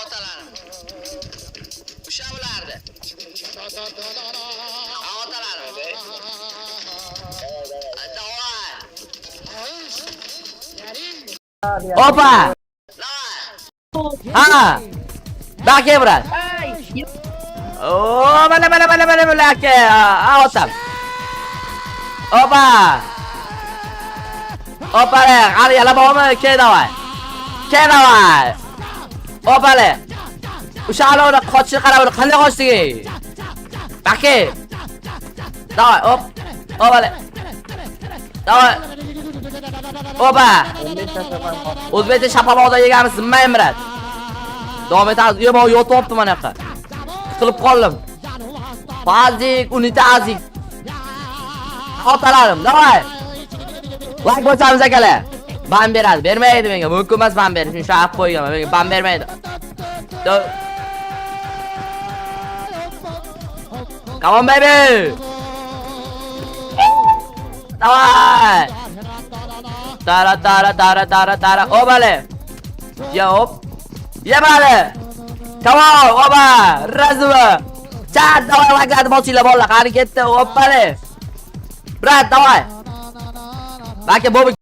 Otalarim. Usha bulardi. Otalarim. Opa! Ha! Bak brat. Oh, mana aka. Otam. Opa! Opa le, hadi yala bormi? Ke davay. Ke davay. Opa le. O'sha alovda qochishni qarab ur, qanday qochding? Baki. Davay, op. Opa le. Davay. Opa! O'zbekcha shapaboqda yeganmiz, bilmayman brat. Davom etamiz. Yo, men yotibman mana yoqqa. Qilib qoldim. Fazik, unitazik. Otalarim, davay. Like bosamiz akalar. Ban beradi, bermaydi menga. Mumkin emas ban berish. Shuni shaqib qo'yganman. Menga ban bermaydi. Come on baby. Davay. Tara. Obale. Ya hop. Ya bale. Come on, oba. Razva. Chat, davay lagadi bosinglar bolalar. Qani ketdi, hoppale. Brat, davay. Baka bobi